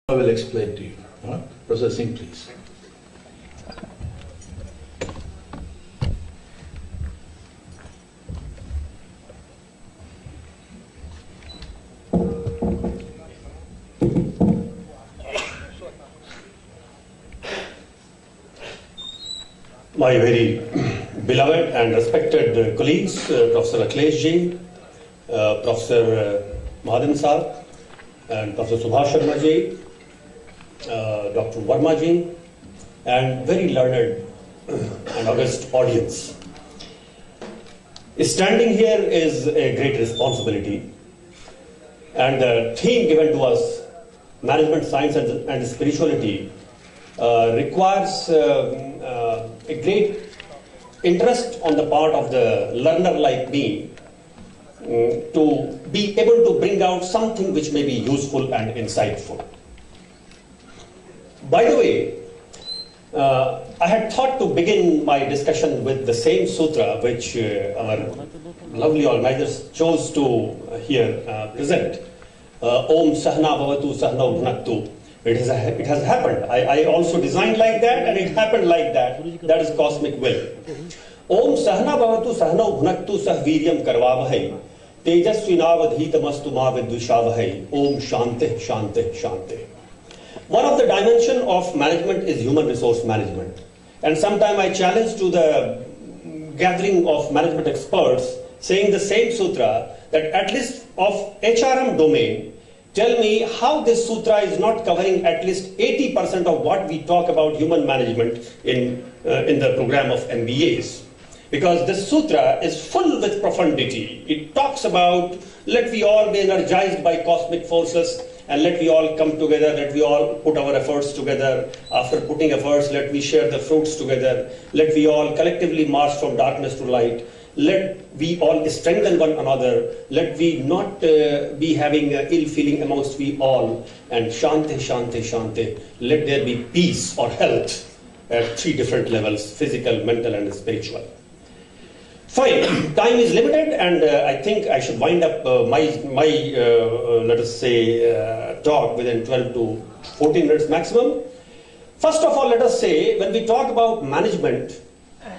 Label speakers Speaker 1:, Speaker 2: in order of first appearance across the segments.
Speaker 1: I will explain to you. Professor Singh, please.
Speaker 2: My very beloved and respected colleagues, Professor Akhilesh ji, Professor Mahadan Saab, and Professor Subhash Sharma ji, Dr. Verma ji, and very learned and august audience. Standing here is a great responsibility, and the theme given to us, management science and spirituality, requires a great interest on the part of the learner like me to be able to bring out something which may be useful and insightful. By the way, I had thought to begin my discussion with the same sutra which our lovely organizers chose to here present. Om Sahna Bhavatu Sahna Bhunaktu. It has happened. I also designed like that, and it happened like that. That is cosmic will. Om Sahna Bhavatu Sahna Bhunaktu Sah Viryam Karvavahai Tejasvinavadhitamastu Ma Vidvishavahai. Om Shante Shante Shante. One of the dimensions of management is human resource management. And sometime I challenge to the gathering of management experts saying the same sutra that at least of HRM domain, tell me how this sutra is not covering at least 80% of what we talk about human management in the program of MBAs. Because this sutra is full with profundity. It talks about let we all be energized by cosmic forces and let we all come together, let we all put our efforts together. After putting efforts, let we share the fruits together. Let we all collectively march from darkness to light. Let we all strengthen one another. Let we not be having ill feeling amongst we all. And Shante, Shante, Shante. Let there be peace or health at 3 different levels, physical, mental, and spiritual. Fine, time is limited, and I think I should wind up my let us say, talk within 12 to 14 minutes maximum. First of all, let us say, when we talk about management,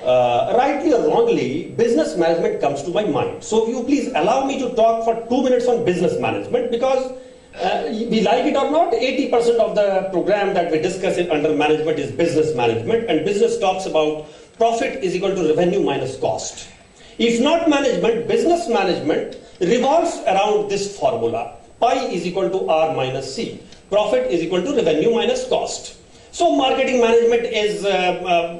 Speaker 2: rightly or wrongly, business management comes to my mind. So if you please allow me to talk for 2 minutes on business management, because we like it or not, 80% of the program that we discuss under management is business management, and business talks about profit is equal to revenue minus cost. If not management, business management revolves around this formula. Pi is equal to R minus C. Profit is equal to revenue minus cost. So marketing management is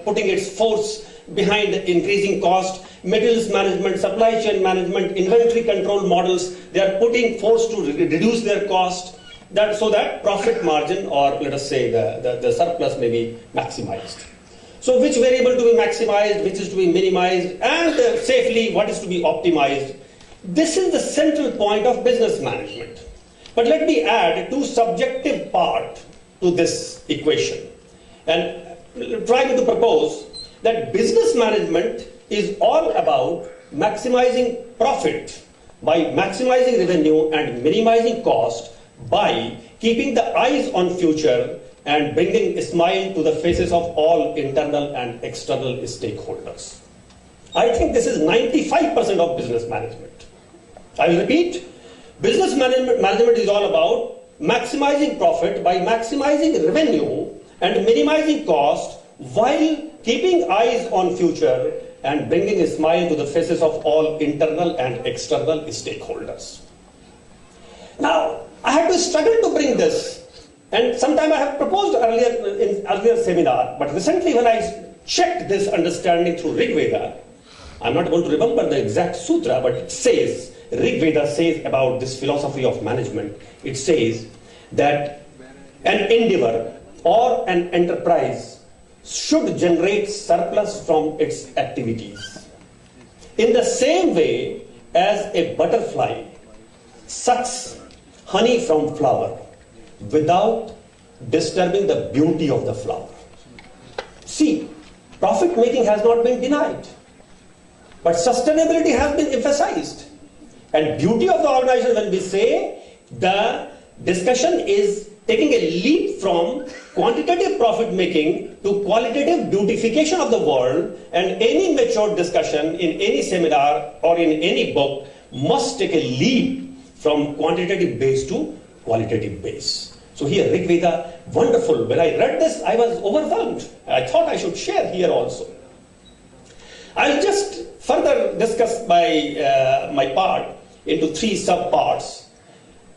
Speaker 2: putting its force behind increasing cost. Materials management, supply chain management, inventory control models, they are putting force to reduce their cost so that profit margin, or let us say the surplus, may be maximized. So which variable to be maximized, which is to be minimized, and safely what is to be optimized. This is the central point of business management. But let me add 2 subjective part to this equation, and trying to propose that business management is all about maximizing profit by maximizing revenue and minimizing cost by keeping the eyes on future and bringing a smile to the faces of all internal and external stakeholders. I think this is 95% of business management. I will repeat, business management is all about maximizing profit by maximizing revenue and minimizing cost while keeping eyes on future and bringing a smile to the faces of all internal and external stakeholders. Now, I had to struggle to bring this. And sometime I have proposed earlier in earlier seminar, but recently when I checked this understanding through Rig Veda, I'm not going to remember the exact sutra, but it says, Rig Veda says about this philosophy of management, it says that an endeavor or an enterprise should generate surplus from its activities. In the same way as a butterfly sucks honey from flower, without disturbing the beauty of the flower. See, profit making has not been denied, but sustainability has been emphasized. And beauty of the organization, when we say the discussion is taking a leap from quantitative profit making to qualitative beautification of the world, and any mature discussion in any seminar or in any book must take a leap from quantitative base to qualitative base. So here, Rig Veda, wonderful. When I read this, I was overwhelmed. I thought I should share here also. I'll just further discuss my part into 3 sub-parts,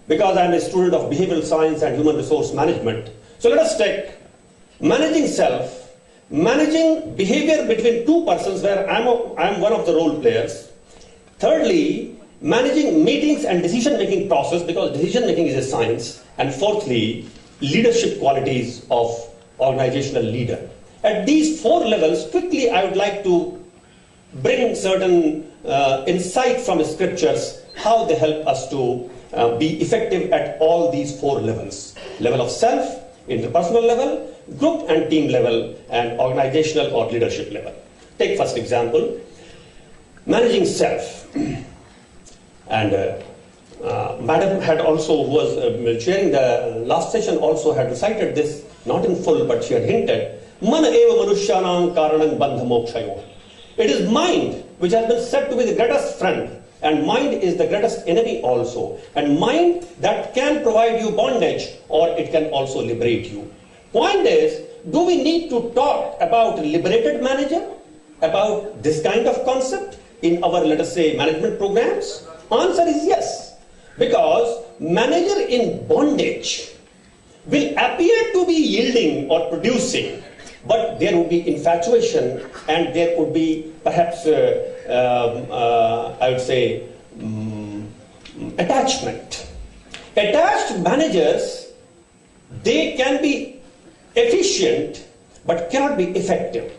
Speaker 2: because I'm a student of behavioral science and human resource management. So let us take managing self, managing behavior between 2 persons where I'm one of the role players. Thirdly, managing meetings and decision-making process, because decision-making is a science. And fourthly, leadership qualities of organizational leader. At these 4 levels, quickly I would like to bring certain insight from scriptures, how they help us to be effective at all these 4 levels. Level of self, interpersonal level, group and team level, and organizational or leadership level. Take first example, managing self. And Madam had also, who was chairing the last session, also had recited this, not in full, but she had hinted, Man eva manushyanam karanam bandha mokshayo. It is mind which has been said to be the greatest friend, and mind is the greatest enemy also. And mind that can provide you bondage, or it can also liberate you. Point is, do we need to talk about liberated manager, about this kind of concept in our, let us say, management programs? Answer is yes. Because manager in bondage will appear to be yielding or producing, but there would be infatuation, and there would be perhaps, I would say, attachment. Attached managers, they can be efficient, but cannot be effective.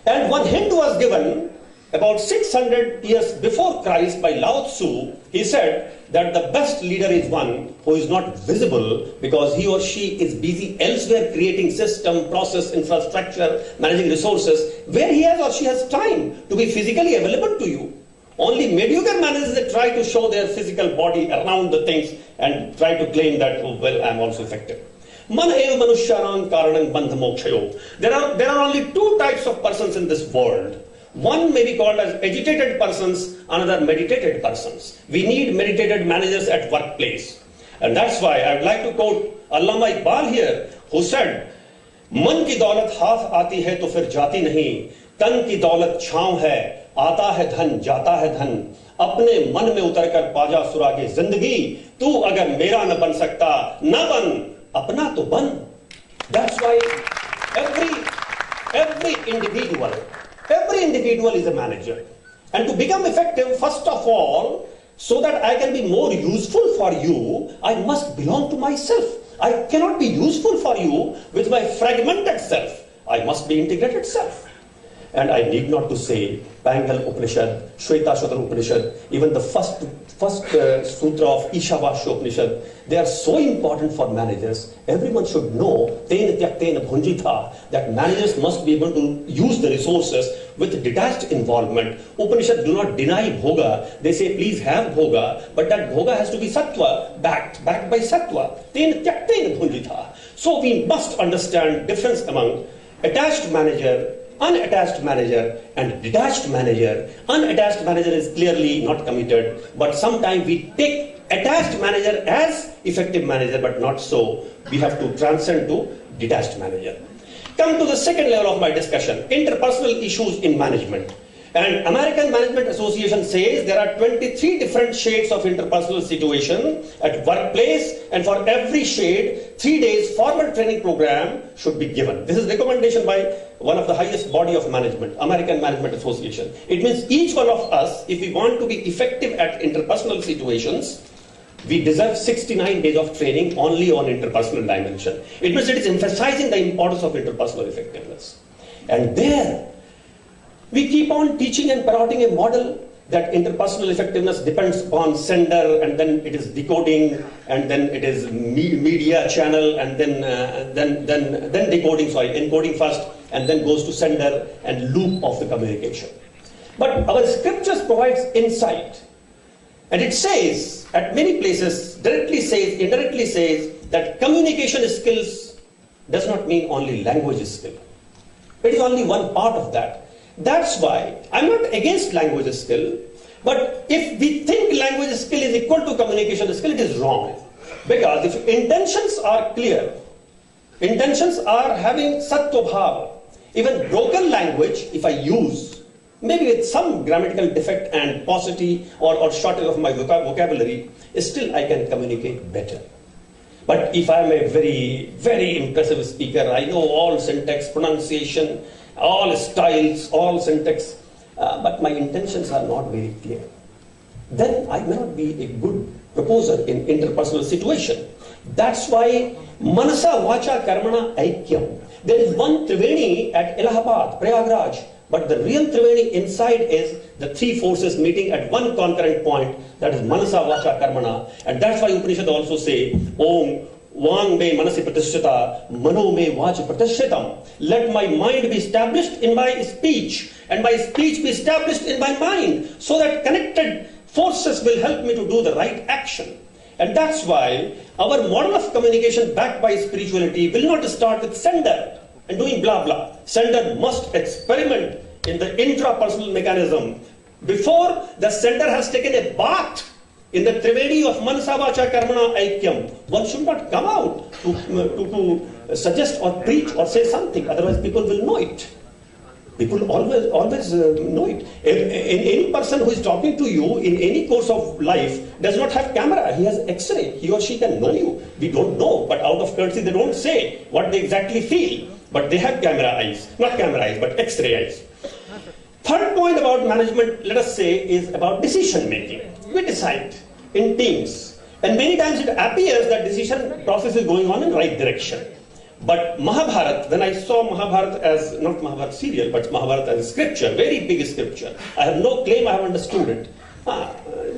Speaker 2: And one hint was given about 600 years before Christ by Lao Tzu. He said that the best leader is one who is not visible, because he or she is busy elsewhere creating system, process, infrastructure, managing resources, where he has or she has time to be physically available to you. Only mediocre managers that try to show their physical body around the things and try to claim that, oh, well, I'm also effective. Man eva manushyanam karanam bandha mokshayo. There are only 2 types of persons in this world. One may be called as agitated persons, another meditated persons. We need meditated managers at workplace. And that's why I would like to quote Allama Iqbal here, who said, Man ki daulat haath aati hai to fir jati nahi, tan ki daulat chhaun hai, aata hai dhan, jata hai dhan. Apne man mein utar kar paaja surage zindagi, tu agar mera na ban sakta, na ban, apna to ban. That's why every individual is a manager. And to become effective, first of all, so that I can be more useful for you, I must belong to myself. I cannot be useful for you with my fragmented self. I must be integrated self. And I need not to say Bangal Upanishad, Shweta Shudra Upanishad, even the first sutra of Ishavasya Upanishad, they are so important for managers. Everyone should know that managers must be able to use the resources with detached involvement. Upanishad do not deny bhoga. They say please have bhoga, but that bhoga has to be sattva, backed by sattva. So we must understand difference among attached manager, unattached manager, and detached manager. Unattached manager is clearly not committed, but sometimes we take attached manager as effective manager, but not so. We have to transcend to detached manager. Come to the second level of my discussion, interpersonal issues in management. And American Management Association says there are 23 different shades of interpersonal situation at workplace, and for every shade, 3 days formal training program should be given. This is recommendation by one of the highest body of management, American Management Association. It means each one of us, if we want to be effective at interpersonal situations, we deserve 69 days of training only on interpersonal dimension. It means it is emphasizing the importance of interpersonal effectiveness. And there, we keep on teaching and parroting a model that interpersonal effectiveness depends upon sender, and then it is decoding, and then it is media channel, and then decoding, encoding first, and then goes to sender and loop of the communication. But our scriptures provides insight, and it says at many places directly says, indirectly says that communication skills does not mean only language skill. It is only one part of that. That's why I'm not against language skill, but if we think language skill is equal to communication skill, it is wrong. Because if intentions are clear, intentions are having sattva bhava, even broken language, if I use, maybe with some grammatical defect and paucity or shortage of my vocabulary, still I can communicate better. But if I am a very, very impressive speaker, I know all syntax, pronunciation, all styles, all syntax, but my intentions are not very clear, then I may not be a good proposer in interpersonal situation. That's why Manasa Vacha Karmana Aikyam. There is one Triveni at Allahabad, Prayagraj, but the real Triveni inside is the three forces meeting at one concurrent point, that is Manasa Vacha Karmana. And that's why Upanishad also say, Om Vang me manasi pratishtita, mano me vachi pratishtitam. Let my mind be established in my speech, and my speech be established in my mind, so that connected forces will help me to do the right action. And that's why our model of communication backed by spirituality will not start with sender and doing blah blah. Sender must experiment in the intrapersonal mechanism before the sender has taken a bath in the Trivedi of Manasa Vacha Karmana Aikyam. One should not come out to suggest or preach or say something, otherwise people will know it. People always know it. Any person who is talking to you in any course of life does not have camera. He has X-ray. He or she can know you. We don't know, but out of courtesy they don't say what they exactly feel. But they have camera eyes. Not camera eyes, but X-ray eyes. Third point about management, let us say, is about decision making. We decide in teams. And many times it appears that decision process is going on in the right direction. But Mahabharata, when I saw Mahabharata as, not Mahabharata serial, but Mahabharata as a scripture, very big scripture, I have no claim I have understood it.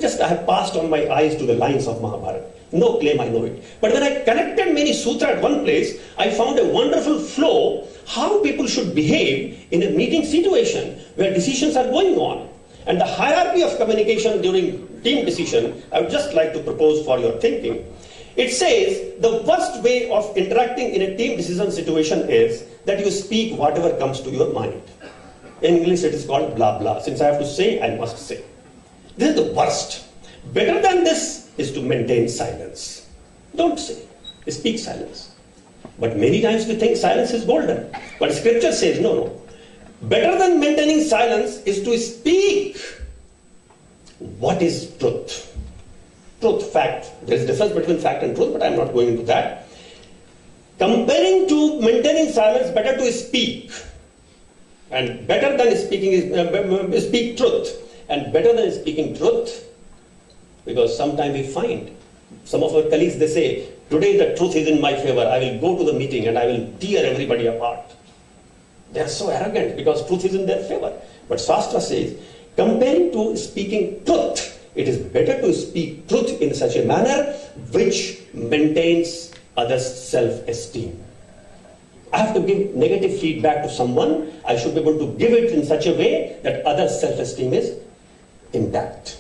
Speaker 2: Just I have passed on my eyes to the lines of Mahabharata. No claim I know it. But when I connected many sutras at one place, I found a wonderful flow how people should behave in a meeting situation where decisions are going on. And the hierarchy of communication during team decision, I would just like to propose for your thinking. It says the worst way of interacting in a team decision situation is that you speak whatever comes to your mind. In English it is called blah blah. Since I have to say, I must say. This is the worst. Better than this is to maintain silence. Don't say. Speak silence. But many times we think silence is golden. But scripture says no. Better than maintaining silence is to speak what is truth. Truth, fact. There is a difference between fact and truth, but I am not going into that. Comparing to maintaining silence, better to speak. And better than speaking is speak truth. And better than speaking truth, because sometimes we find some of our colleagues, they say, today the truth is in my favor. I will go to the meeting and I will tear everybody apart. They are so arrogant because truth is in their favor. But Shastra says, comparing to speaking truth, it is better to speak truth in such a manner which maintains others' self-esteem. I have to give negative feedback to someone. I should be able to give it in such a way that others' self-esteem is intact.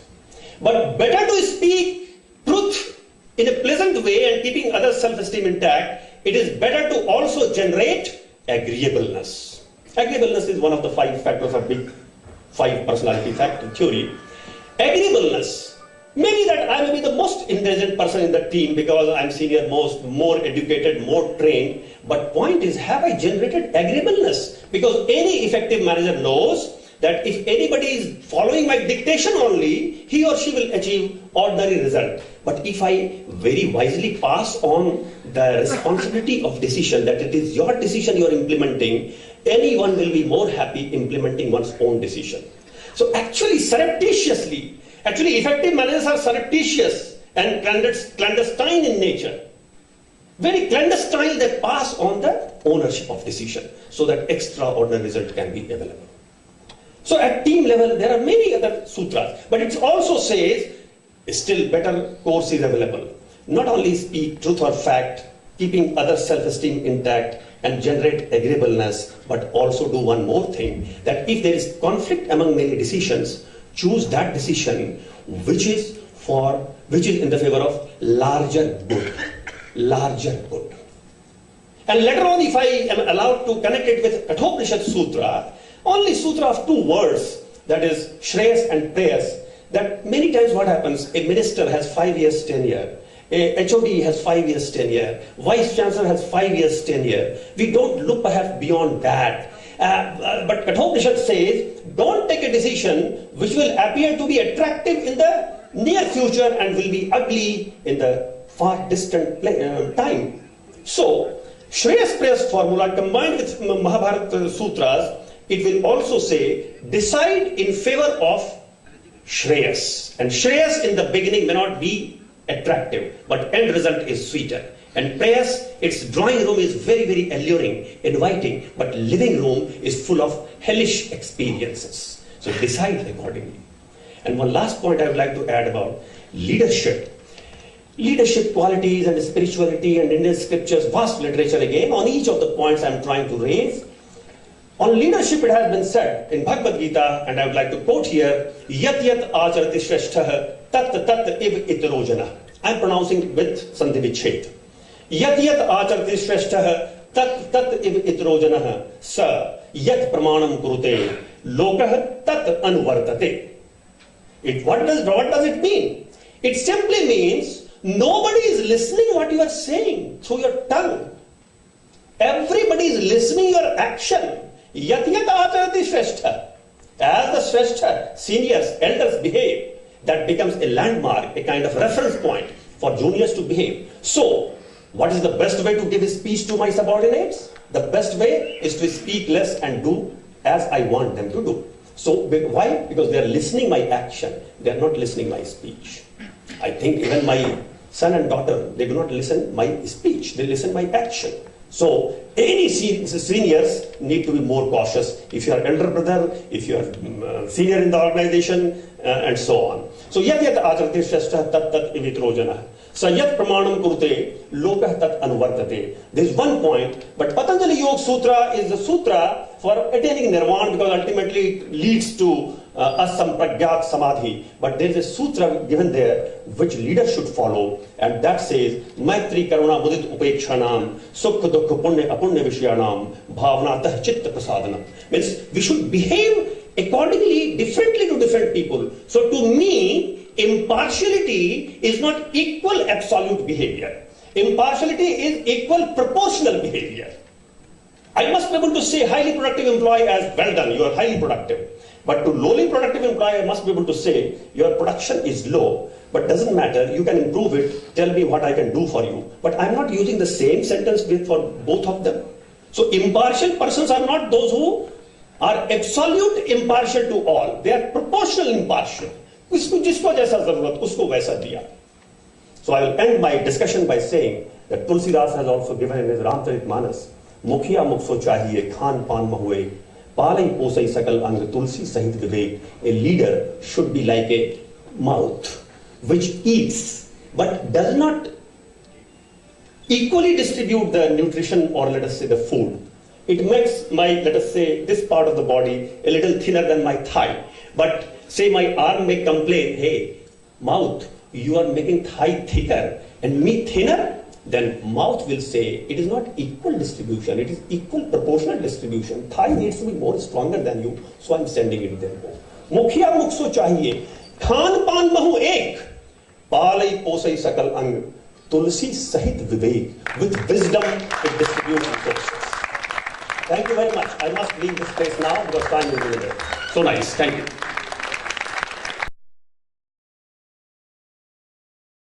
Speaker 2: But better to speak truth in a pleasant way and keeping others' self-esteem intact, it is better to also generate agreeableness. Agreeableness is one of the 5 factors of big 5 personality factor theory. Agreeableness. Maybe that I may be the most intelligent person in the team because I'm senior most, more educated, more trained. But point is, have I generated agreeableness? Because any effective manager knows that if anybody is following my dictation only, he or she will achieve ordinary result. But if I very wisely pass on the responsibility of decision, that it is your decision you are implementing, anyone will be more happy implementing one's own decision. So actually surreptitiously, effective managers are surreptitious and clandestine in nature. Very clandestine, they pass on the ownership of decision so that extraordinary result can be available. So at team level, there are many other sutras, but it also says still better course is available. Not only speak truth or fact, keeping other self-esteem intact and generate agreeableness, but also do one more thing, that if there is conflict among many decisions, choose that decision which is which is in the favor of larger good. Larger good. And later on, if I am allowed to connect it with Kathopanishad Sutra, only sutra of 2 words, that is Shreyas and Preyas, that many times what happens, a minister has 5 years tenure, a HOD has 5 years tenure, Vice Chancellor has 5 years tenure. We don't look perhaps beyond that. But Kathopanishad says, don't take a decision which will appear to be attractive in the near future and will be ugly in the far distant time. So, Shreyas Preyas formula combined with Mahabharata Sutras, it will also say, decide in favor of Shreyas. And Shreyas in the beginning may not be attractive, but end result is sweeter. And Preyas, its drawing room is very, very alluring, inviting, but living room is full of hellish experiences. So decide accordingly. And one last point I would like to add about leadership. Leadership qualities and spirituality and Indian scriptures, vast literature again, on each of the points I am trying to raise. On leadership it has been said in Bhagavad Gita, and I would like to quote here, Yat yat acharati shrestha tat tat iv itirojana. I am pronouncing with Sandhi Vichhet. Yat yat acharati shrestha tat tat iv itirojana sa yat pramanam kurute lokah tat anuvartate. What does it mean? It simply means nobody is listening what you are saying through your tongue. Everybody is listening your action. Yat yat acharati shrestha. As the shrestha, seniors, elders behave, that becomes a landmark, a kind of reference point for juniors to behave. So, what is the best way to give a speech to my subordinates? The best way is to speak less and do as I want them to do. So, why? Because they are listening my action. They are not listening my speech. I think even my son and daughter, they do not listen my speech. They listen my action. So, any seniors need to be more cautious. If you are elder brother, if you are senior in the organization, and so on. So, yat yat acharati shrestha tat tat ivitrojana. So, yat pramanam kurute lokah tat anuvartate. There is one point, but Patanjali Yoga Sutra is the sutra for attaining nirvana, because ultimately it leads to asampragyat samadhi. But there is a sutra given there which leaders should follow, and that says maitri karuna mudit upekshanam sukha dukha punya apunya vishayanam bhavanatah chitta prasadanam. Means we should behave accordingly, differently to different people. So to me, impartiality is not equal absolute behavior. Impartiality is equal proportional behavior. I must be able to say highly productive employee as well done, you are highly productive. But to lowly productive employee, I must be able to say your production is low, but doesn't matter, you can improve it, tell me what I can do for you. But I'm not using the same sentence for both of them. So impartial persons are not those who are absolute impartial to all. They are proportional impartial. Jisko jaisa zarurat, usko waisa diya. So I will end my discussion by saying that Tulsidas has also given in his Ramcharitmanas, Mukhiya mukso chahiye, khan pan mahue, palai posai sakal ang tulsi sahit vivek. A leader should be like a mouth which eats but does not equally distribute the nutrition, or let us say the food. It makes my, let us say, this part of the body a little thinner than my thigh. But say my arm may complain, hey, mouth, you are making thigh thicker and me thinner. Then mouth will say, it is not equal distribution, it is equal proportional distribution. Thigh needs to be more stronger than you, so I'm sending it there. Mukhiya mukso chahiye, khan pan mahu ek, palai posai sakal ang, tulsi sahit vivek. With wisdom, it distributes resources. Thank you very much. I must leave this place now because time is limited. So nice. Thank you.